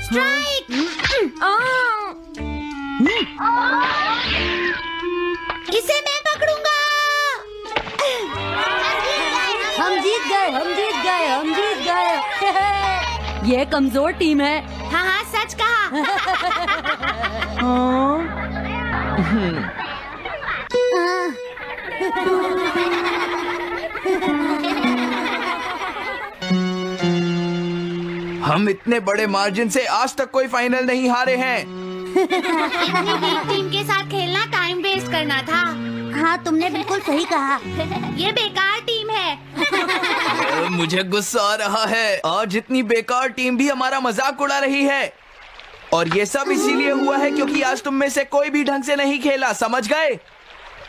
Strike. इसे मैं पकड़ूंगा। हम जीत गए, हम जीत गए, हम जीत गए। ये कमजोर टीम है। हाँ हाँ, सच कहा। हम इतने बड़े मार्जिन से आज तक कोई फाइनल नहीं हारे हैं। इतनी वीक टीम के साथ खेलना टाइम वेस्ट करना था। हाँ, तुमने बिल्कुल सही कहा। ये बेकार टीम है। मुझे गुस्सा आ रहा है। आज इतनी बेकार टीम भी हमारा मजाक उड़ा रही है। और ये सब इसीलिए हुआ है क्योंकि आज तुम में से कोई भी ढंग से नहीं खेला, समझ गए?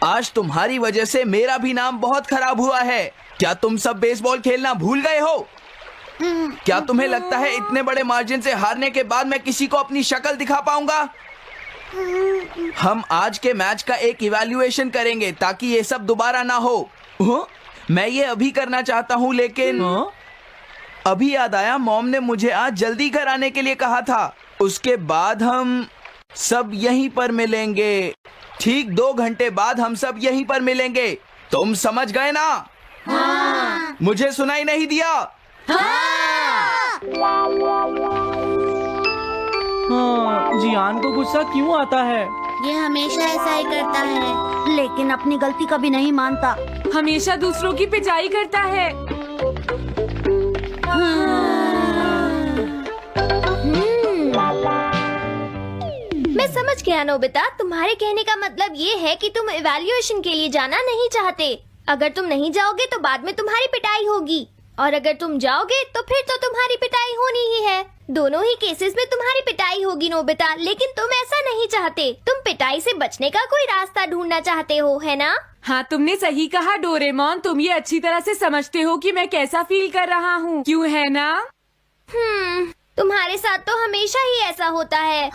आज तुम्हारी वजह से मेरा भी नाम बहुत खराब हुआ है। क्या तुम सब बेसबॉल खेलना भूल गए हो? क्या तुम्हें लगता है इतने बड़े मार्जिन से हारने के बाद मैं किसी को अपनी शक्ल दिखा पाऊंगा? हम आज के मैच का एक इवैल्यूएशन करेंगे ताकि ये सब दोबारा ना हो। मैं ये अभी करना चाहता हूँ, लेकिन अभी याद आया मॉम ने मुझे आज जल्दी घर आने के लिए कहा था। उसके बाद हम सब यहीं पर मिलेंगे। ठीक 2 घंटे बाद हम सब यहीं पर मिलेंगे। तुम समझ गए ना? हाँ। मुझे सुनाई नहीं दिया? हाँ, जियान को गुस्सा क्यों आता है? ये हमेशा ऐसा ही करता है। लेकिन अपनी गलती कभी नहीं मानता। हमेशा दूसरों की पिटाई करता है। मैं समझ गया नोबिता, तुम्हारे कहने का मतलब ये है कि तुम इवैल्यूएशन के लिए जाना नहीं चाहते। अगर तुम नहीं जाओगे तो बाद में तुम्हारी पिटाई होगी, और अगर तुम जाओगे तो फिर तो तुम्हारी पिटाई होनी ही है। दोनों ही केसेस में तुम्हारी पिटाई होगी नोबिता, लेकिन तुम ऐसा नहीं चाहते। तुम पिटाई से बचने का कोई रास्ता ढूंढना चाहते हो, है ना? हाँ, तुमने सही कहा डोरेमोन। तुम ये अच्छी तरह से समझते हो कि मैं कैसा फील कर रहा हूँ, क्यों है ना? तुम्हारे साथ तो हमेशा ही ऐसा होता है।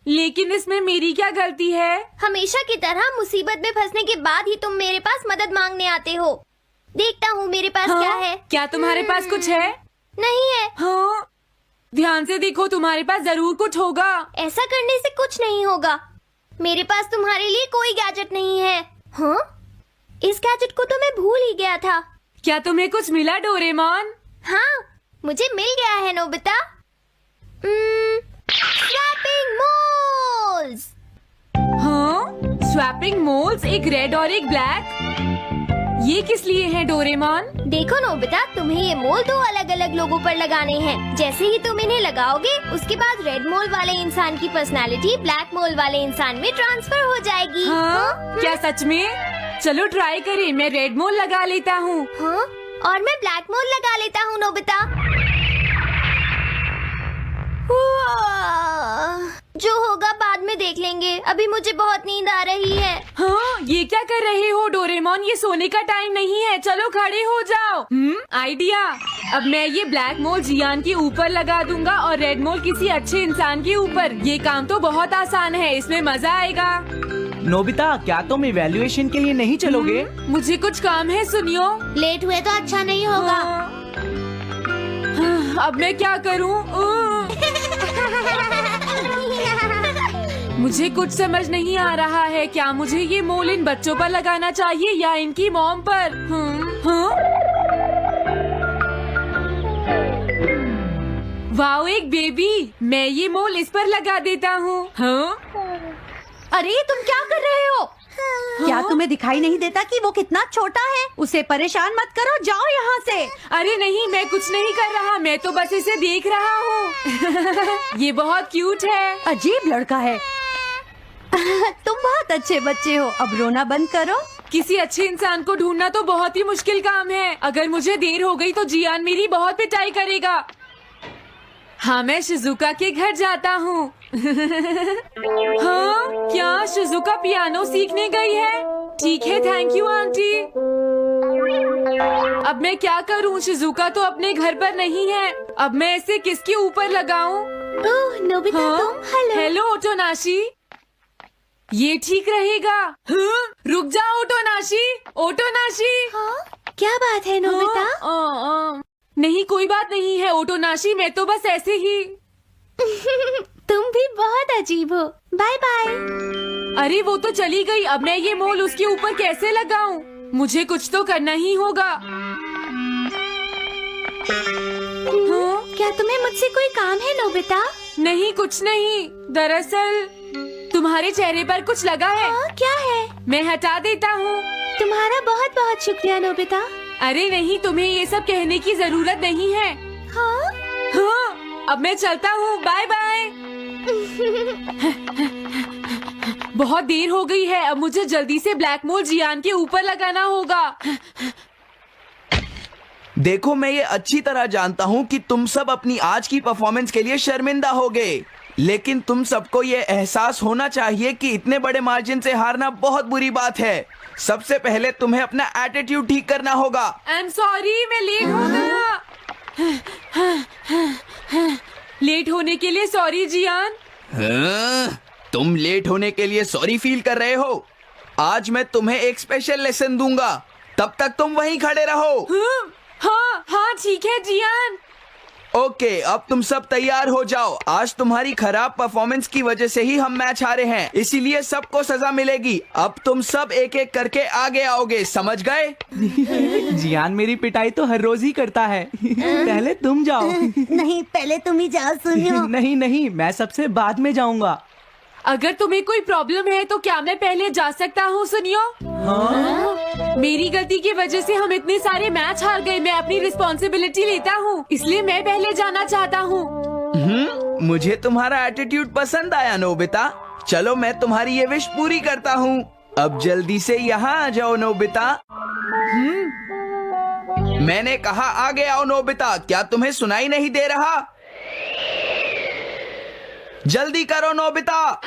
लेकिन इसमें मेरी क्या गलती है? हमेशा की तरह मुसीबत में फंसने के बाद ही तुम मेरे पास मदद मांगने आते हो। देखता हूँ मेरे पास क्या है। क्या तुम्हारे पास कुछ है? नहीं है। हाँ, ध्यान से देखो, तुम्हारे पास जरूर कुछ होगा। ऐसा करने से कुछ नहीं होगा। मेरे पास तुम्हारे लिए कोई गैजेट नहीं है। हाँ? इस गैजेट को तो मैं भूल ही गया था। क्या तुम्हें कुछ मिला डोरेमोन? हाँ, मुझे मिल गया है नोबिता। Swapping moles. हाँ, स्वैपिंग मोल्स, एक रेड और एक ब्लैक। ये किस लिए हैं डोरेमोन? देखो नोबिता, तुम्हें ये मोल 2 अलग अलग लोगों पर लगाने हैं। जैसे ही तुम इन्हें लगाओगे, उसके बाद रेड मोल वाले इंसान की पर्सनालिटी ब्लैक मोल वाले इंसान में ट्रांसफर हो जाएगी। हाँ? क्या सच में? चलो ट्राई करें। मैं रेड मोल लगा लेता हूँ। हाँ? और मैं ब्लैक मोल लगा लेता हूँ नोबिता। जो होगा बाद में देख लेंगे। अभी मुझे बहुत नींद आ रही है। हाँ, ये क्या कर रहे हो डोरेमोन? ये सोने का टाइम नहीं है। चलो खड़े हो जाओ। आइडिया। अब मैं ये ब्लैक मोल जियान के ऊपर लगा दूंगा और रेड मोल किसी अच्छे इंसान के ऊपर। ये काम तो बहुत आसान है, इसमें मजा आएगा। नोबिता, क्या तुम इवैल्यूएशन के लिए नहीं चलोगे? मुझे कुछ काम है, सुनियो। लेट हुए तो अच्छा नहीं होगा। अब मैं क्या करूँ? मुझे कुछ समझ नहीं आ रहा है। क्या मुझे ये मोल इन बच्चों पर लगाना चाहिए या इनकी मॉम पर? वाओ, एक बेबी। मैं ये मोल इस पर लगा देता हूँ। अरे तुम क्या कर रहे हो? क्या तुम्हें दिखाई नहीं देता कि वो कितना छोटा है? उसे परेशान मत करो, जाओ यहाँ से। अरे नहीं, मैं कुछ नहीं कर रहा। मैं तो बस इसे देख रहा हूँ। ये बहुत क्यूट है। अजीब लड़का है। तुम बहुत अच्छे बच्चे हो। अब रोना बंद करो। किसी अच्छे इंसान को ढूंढना तो बहुत ही मुश्किल काम है। अगर मुझे देर हो गई तो जियान मेरी बहुत पिटाई करेगा। हाँ, मैं शिजुका के घर जाता हूँ। हाँ, क्या शिजुका पियानो सीखने गई है? ठीक है, थैंक यू आंटी। अब मैं क्या करूँ? शिजुका तो अपने घर पर नहीं है। अब मैं इसे किसके ऊपर लगाऊं? ओह नोबिता, तुम? हेलो ओटोनाशी। ये ठीक रहेगा। रुक जाओ ओटोनाशी। ओटोनाशी। हाँ? क्या बात है नोबिता? नहीं, कोई बात नहीं है ओटोनाशी। मैं तो बस ऐसे ही। तुम भी बहुत अजीब हो। Bye bye. अरे वो तो चली गई, अब मैं ये मोल उसके ऊपर कैसे लगाऊं? मुझे कुछ तो करना ही होगा। हाँ? क्या तुम्हें मुझसे कोई काम है नोबिता? नहीं, कुछ नहीं। दरअसल तुम्हारे चेहरे पर कुछ लगा है। क्या है? मैं हटा देता हूँ। तुम्हारा बहुत बहुत शुक्रिया नोबिता। अरे नहीं, तुम्हें ये सब कहने की जरूरत नहीं है। हाँ? हाँ, अब मैं चलता हूँ। Bye bye. बहुत देर हो गई है, अब मुझे जल्दी से ब्लैक मोल जियान के ऊपर लगाना होगा। देखो, मैं ये अच्छी तरह जानता हूँ कि तुम सब अपनी आज की परफॉर्मेंस के लिए शर्मिंदा होगे, लेकिन तुम सबको ये एहसास होना चाहिए कि इतने बड़े मार्जिन से हारना बहुत बुरी बात है। सबसे पहले तुम्हें अपना एटीट्यूड ठीक करना होगा। आई एम सॉरी, मैं लेट हो गया। लेट होने के लिए सॉरी जियान। हाँ, तुम लेट होने के लिए सॉरी फील कर रहे हो? आज मैं तुम्हें एक स्पेशल लेसन दूंगा, तब तक तुम वहीं खड़े रहो। हाँ हाँ ठीक है जियान। ओके, अब तुम सब तैयार हो जाओ। आज तुम्हारी खराब परफॉर्मेंस की वजह से ही हम मैच हारे हैं, इसीलिए सबको सजा मिलेगी। अब तुम सब एक एक करके आगे आओगे, समझ गए? जियान मेरी पिटाई तो हर रोज ही करता है। पहले तुम जाओ। नहीं, पहले तुम ही जाओ सुनियो। नहीं नहीं, मैं सबसे बाद में जाऊंगा। अगर तुम्हें कोई प्रॉब्लम है तो क्या मैं पहले जा सकता हूँ? सुनियो, मेरी गलती की वजह से हम इतने सारे मैच हार गए। मैं अपनी रिस्पॉन्सिबिलिटी लेता हूँ, इसलिए मैं पहले जाना चाहता हूँ। मुझे तुम्हारा एटीट्यूड पसंद आया नोबिता। चलो, मैं तुम्हारी ये विश पूरी करता हूँ। अब जल्दी से यहाँ आ जाओ नोबिता। मैंने कहा आगे आओ नोबिता, क्या तुम्हें सुनाई नहीं दे रहा? जल्दी करो नोबिता।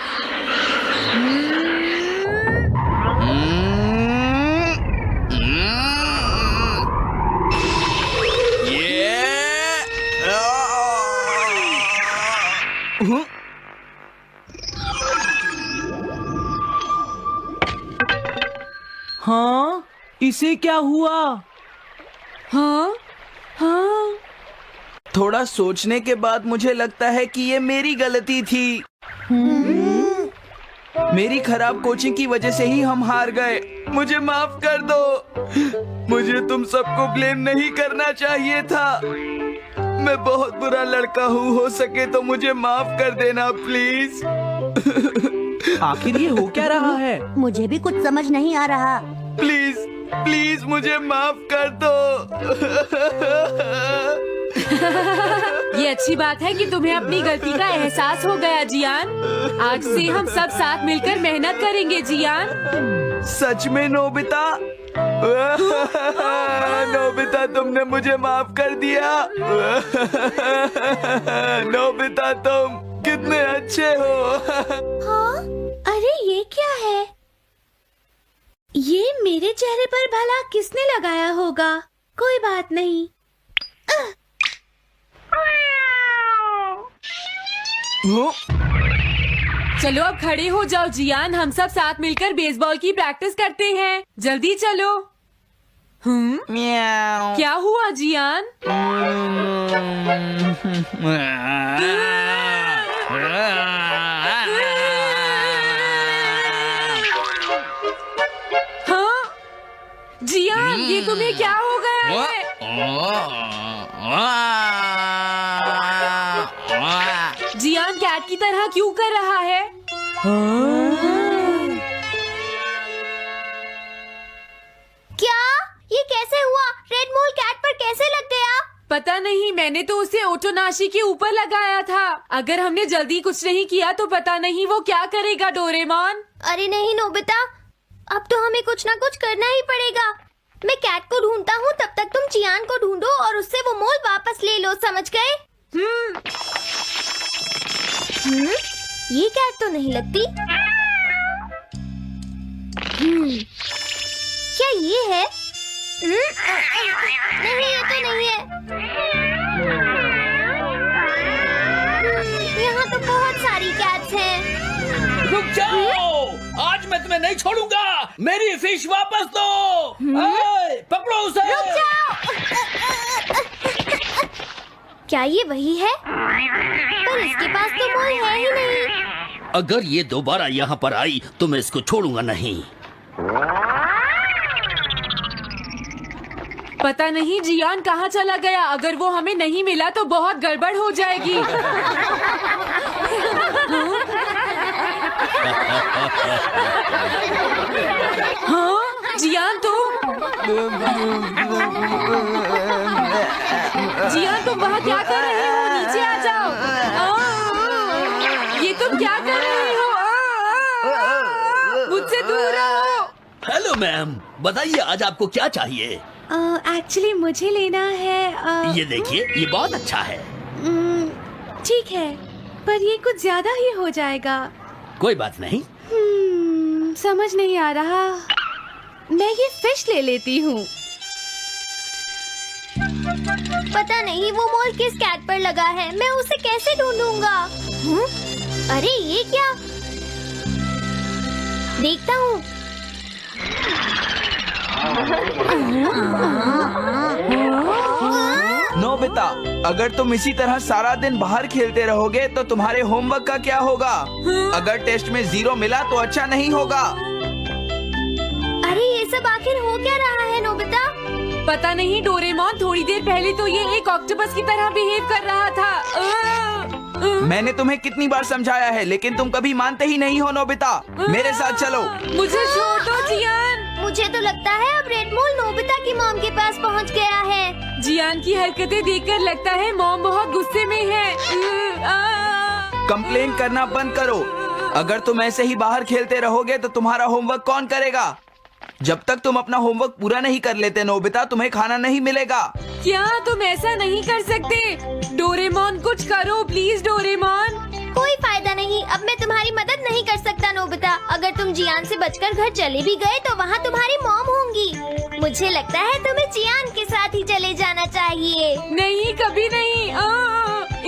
हाँ, इसे क्या हुआ? हाँ हाँ, थोड़ा सोचने के बाद मुझे लगता है कि ये मेरी गलती थी। मेरी खराब कोचिंग की वजह से ही हम हार गए। मुझे माफ कर दो। मुझे तुम सबको ब्लेम नहीं करना चाहिए था। मैं बहुत बुरा लड़का हूँ, हो सके तो मुझे माफ कर देना प्लीज। आखिर ये हो क्या रहा है? मुझे भी कुछ समझ नहीं आ रहा। प्लीज प्लीज मुझे माफ कर दो। ये अच्छी बात है कि तुम्हें अपनी गलती का एहसास हो गया जियान। आज से हम सब साथ मिलकर मेहनत करेंगे जियान। सच में नोबिता? नोबिता, तुमने मुझे माफ कर दिया। नोबिता, तुम कितने अच्छे हो। हाँ? अरे ये क्या है? ये मेरे चेहरे पर भला किसने लगाया होगा? कोई बात नहीं। चलो अब खड़े हो जाओ जियान, हम सब साथ मिलकर बेसबॉल की प्रैक्टिस करते हैं। जल्दी चलो। क्या हुआ जियान? हाँ जियान, ये तुम्हें क्या हो गया है? जियान कैट की तरह क्यों कर रहा है? क्या? ये कैसे हुआ? रेड मोल कैट पर कैसे लग गया? पता नहीं, मैंने तो उसे ओटोनाशी के ऊपर लगाया था। अगर हमने जल्दी कुछ नहीं किया तो पता नहीं वो क्या करेगा डोरेमोन। अरे नहीं नोबिता, अब तो हमें कुछ ना कुछ करना ही पड़ेगा। मैं कैट को ढूंढता हूँ, तब तक तुम जियान को ढूंढो और उससे वो मोल वापस ले लो, समझ गए? ये कैट तो नहीं लगती। क्या ये है? नहीं, ये तो नहीं है। यहाँ तो बहुत सारी कैट्स हैं। रुक जाओ, आज मैं तुम्हें नहीं छोड़ूंगा। मेरी फिश वापस दो। पकड़ो उसे। रुक जाओ। क्या ये वही है? पर इसके पास तो मोल है ही नहीं। अगर ये दोबारा यहाँ पर आई तो मैं इसको छोड़ूंगा नहीं। पता नहीं जियान कहाँ चला गया। अगर वो हमें नहीं मिला तो बहुत गड़बड़ हो जाएगी। हाँ जियान तुम वहाँ क्या कर रहे हो? नीचे आ जाओ। ये तुम क्या कर रहे हो? मुझसे दूर रहो। हेलो मैम, बताइए आज आपको क्या चाहिए? एक्चुअली मुझे लेना है ये देखिए, ये बहुत अच्छा है। ठीक है, पर ये कुछ ज्यादा ही हो जाएगा। कोई बात नहीं। समझ नहीं आ रहा। मैं ये फिश ले लेती हूँ। पता नहीं वो मोल किस कैट पर लगा है। मैं उसे कैसे ढूंढूंगा? अरे ये क्या? देखता हूँ। नोबिता, अगर तुम इसी तरह सारा दिन बाहर खेलते रहोगे तो तुम्हारे होमवर्क का क्या होगा? अगर टेस्ट में 0 मिला तो अच्छा नहीं होगा। अरे ये सब आखिर हो क्या रहा है नोबिता? पता नहीं डोरेमोन, थोड़ी देर पहले तो ये एक ऑक्टोपस की तरह बिहेव कर रहा था। मैंने तुम्हें कितनी बार समझाया है, लेकिन तुम कभी मानते ही नहीं हो। नोबिता, मेरे साथ चलो। मुझे छोड़ दो जियान। मुझे तो लगता है अब रेड मोल नोबिता की मॉम के पास पहुंच गया है। जियान की हरकतें देखकर लगता है मॉम बहुत गुस्से में है। कंप्लेन करना बंद करो। अगर तुम ऐसे ही बाहर खेलते रहोगे तो तुम्हारा होमवर्क कौन करेगा? जब तक तुम अपना होमवर्क पूरा नहीं कर लेते नोबिता, तुम्हें खाना नहीं मिलेगा। क्या तुम ऐसा नहीं कर सकते? डोरेमोन कुछ करो प्लीज डोरेमोन। कोई फायदा नहीं, अब मैं तुम्हारी मदद नहीं कर सकता नोबिता। अगर तुम जियान से बचकर घर चले भी गए तो वहाँ तुम्हारी मॉम होंगी। मुझे लगता है तुम्हें जियान के साथ ही चले जाना चाहिए। नहीं, कभी नहीं।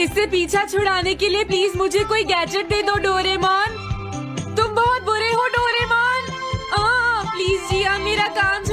इससे पीछा छुड़ाने के लिए प्लीज मुझे कोई गैजेट दे दो डोरेमोन। तुम बहुत बुरे हो डोरेमोन। प्लीज जियान मेरा काम